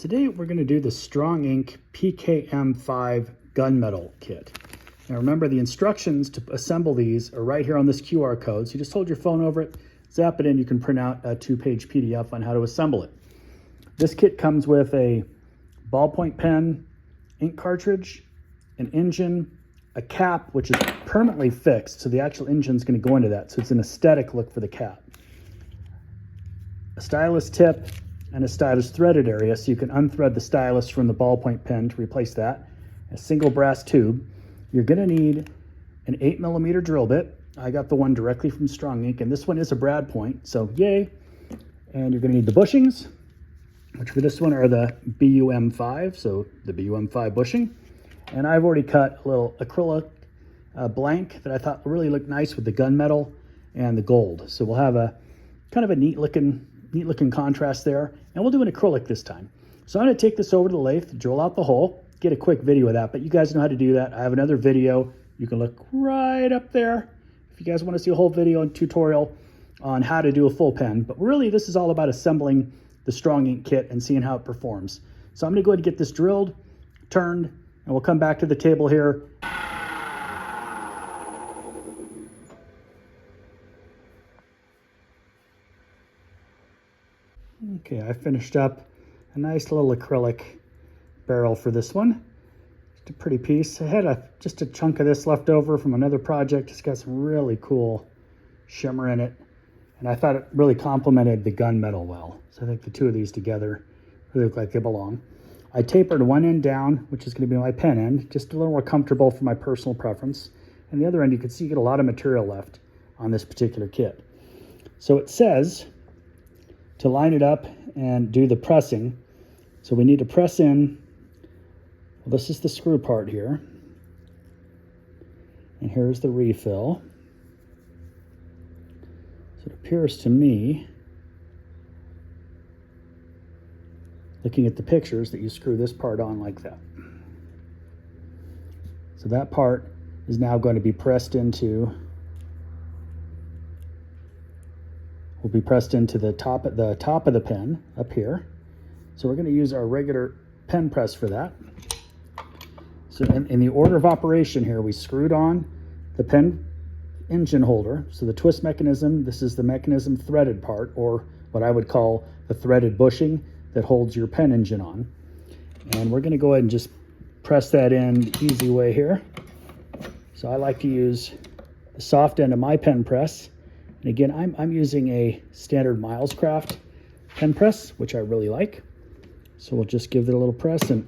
Today we're going to do the StrongInk PKM-5 gunmetal kit. Now remember, the instructions to assemble these are right here on this QR code. So you just hold your phone over it, zap it in, you can print out a 2-page PDF on how to assemble it. This kit comes with a ballpoint pen, ink cartridge, an engine, a cap which is permanently fixed, so the actual engine is going to go into that, so it's an aesthetic look for the cap, a stylus tip, and a stylus threaded area so you can unthread the stylus from the ballpoint pen to replace that, a single brass tube. You're going to need an 8mm drill bit. I got the one directly from StrongInk, and this one is a brad point, so yay. And you're going to need the bushings, which for this one are the BUM-5, so the BUM-5 bushing. And I've already cut a little acrylic blank that I thought really looked nice with the gunmetal and the gold. So we'll have a kind of a neat looking contrast there, and we'll do an acrylic this time. So I'm going to take this over to the lathe, drill out the hole, get a quick video of that, but you guys know how to do that. I have another video. You can look right up there if you guys want to see a whole video and tutorial on how to do a full pen. But really, this is all about assembling the StrongInk kit and seeing how it performs. So I'm going to go ahead and get this drilled, turned, and we'll come back to the table here. Okay, I finished up a nice little acrylic barrel for this one. Just a pretty piece. I had just a chunk of this left over from another project. It's got some really cool shimmer in it, and I thought it really complemented the gunmetal well. So I think the two of these together really look like they belong. I tapered one end down, which is going to be my pen end, just a little more comfortable for my personal preference. And the other end, you can see you get a lot of material left on this particular kit. So it says to line it up and do the pressing. So we need to press in. Well, this is the screw part here. And here's the refill. So it appears to me, looking at the pictures, that you screw this part on like that. So that part is now going to be pressed into, will be pressed into the top of the pen up here. So we're going to use our regular pen press for that. So in the order of operation here, we screwed on the pen engine holder. So the twist mechanism, this is the mechanism threaded part, or what I would call the threaded bushing that holds your pen engine on. And we're going to go ahead and just press that in the easy way here. So I like to use the soft end of my pen press. And again, I'm using a standard Milescraft pen press, which I really like. So we'll just give it a little press, and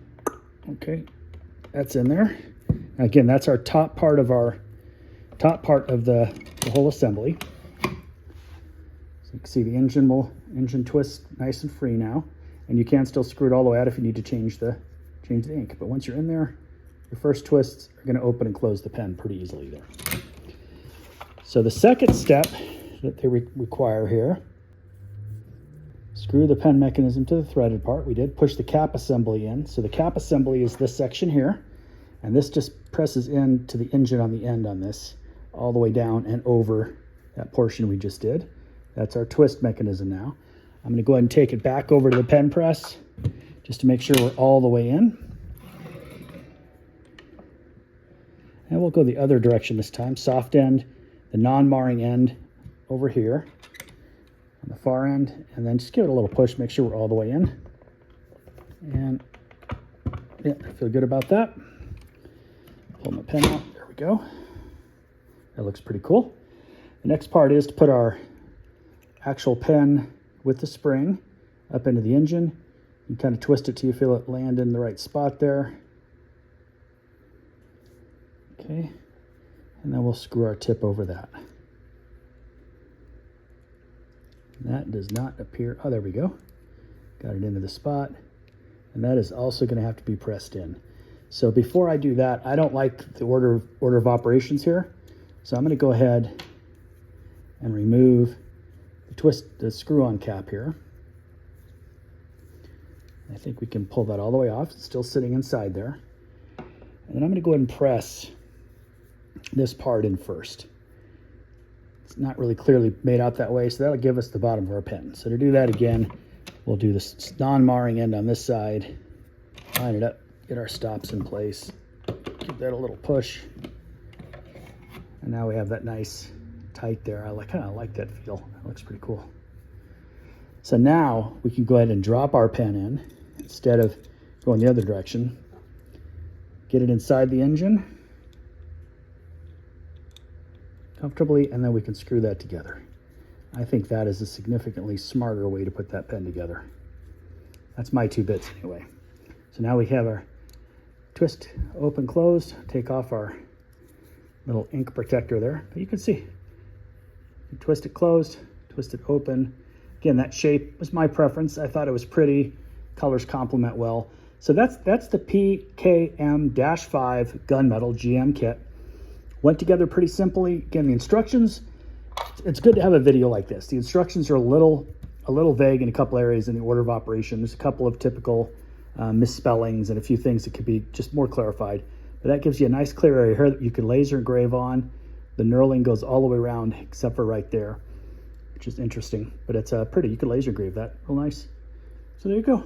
okay, that's in there. Now again, that's our top part of the whole assembly. So you can see the engine twists nice and free now, and you can still screw it all the way out if you need to change the ink. But once you're in there, your first twists are going to open and close the pen pretty easily there. So the second step that they require here, screw the pen mechanism to the threaded part. We did push the cap assembly in. So the cap assembly is this section here, and this just presses into the engine on the end on this, all the way down and over that portion we just did. That's our twist mechanism now. I'm going to go ahead and take it back over to the pen press just to make sure we're all the way in. And we'll go the other direction this time. Soft end, the non-marring end over here on the far end, and then just give it a little push, make sure we're all the way in. And yeah, I feel good about that. Pull my pen out, there we go. That looks pretty cool. The next part is to put our actual pen with the spring up into the engine. You kind of twist it till you feel it land in the right spot there. Okay, and then we'll screw our tip over that. That does not appear, oh, there we go. Got it into the spot. And that is also going to have to be pressed in. So before I do that, I don't like the order of operations here. So I'm going to go ahead and remove the screw-on cap here. I think we can pull that all the way off. It's still sitting inside there. And then I'm going to go ahead and press this part in first. It's not really clearly made out that way, so that'll give us the bottom of our pen. So to do that again, We'll do this non-marring end on this side, line it up, get our stops in place, give that a little push. And now we have that nice tight there. I kind of like that feel. That looks pretty cool. So now we can go ahead and drop our pen in instead of going the other direction. Get it inside the engine comfortably, and then we can screw that together. I think that is a significantly smarter way to put that pen together. That's my 2 bits anyway. So now we have our twist open closed, take off our little ink protector there, but you can see, you twist it closed, twist it open. Again, that shape was my preference. I thought it was pretty, colors complement well. So that's the PKM-5 gunmetal GM kit. Went together pretty simply. Again, the instructions, it's good to have a video like this. The instructions are a little vague in a couple areas in the order of operation. There's a couple of typical misspellings and a few things that could be just more clarified. But that gives you a nice clear area here that you can laser engrave on. The knurling goes all the way around except for right there, which is interesting. But it's pretty. You can laser engrave that real nice. So there you go.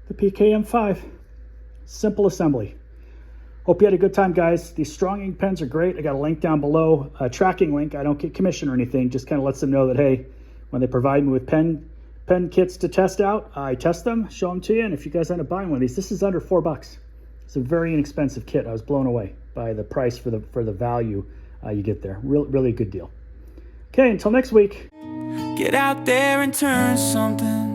The PKM-5. Simple assembly. Hope you had a good time, guys. These StrongInk pens are great. I got a link down below, a tracking link. I don't get commission or anything. Just kind of lets them know that, hey, when they provide me with pen kits to test out, I test them, show them to you. And if you guys end up buying one of these, this is under $4. It's a very inexpensive kit. I was blown away by the price for the value you get there. Really good deal. Okay, until next week. Get out there and turn something.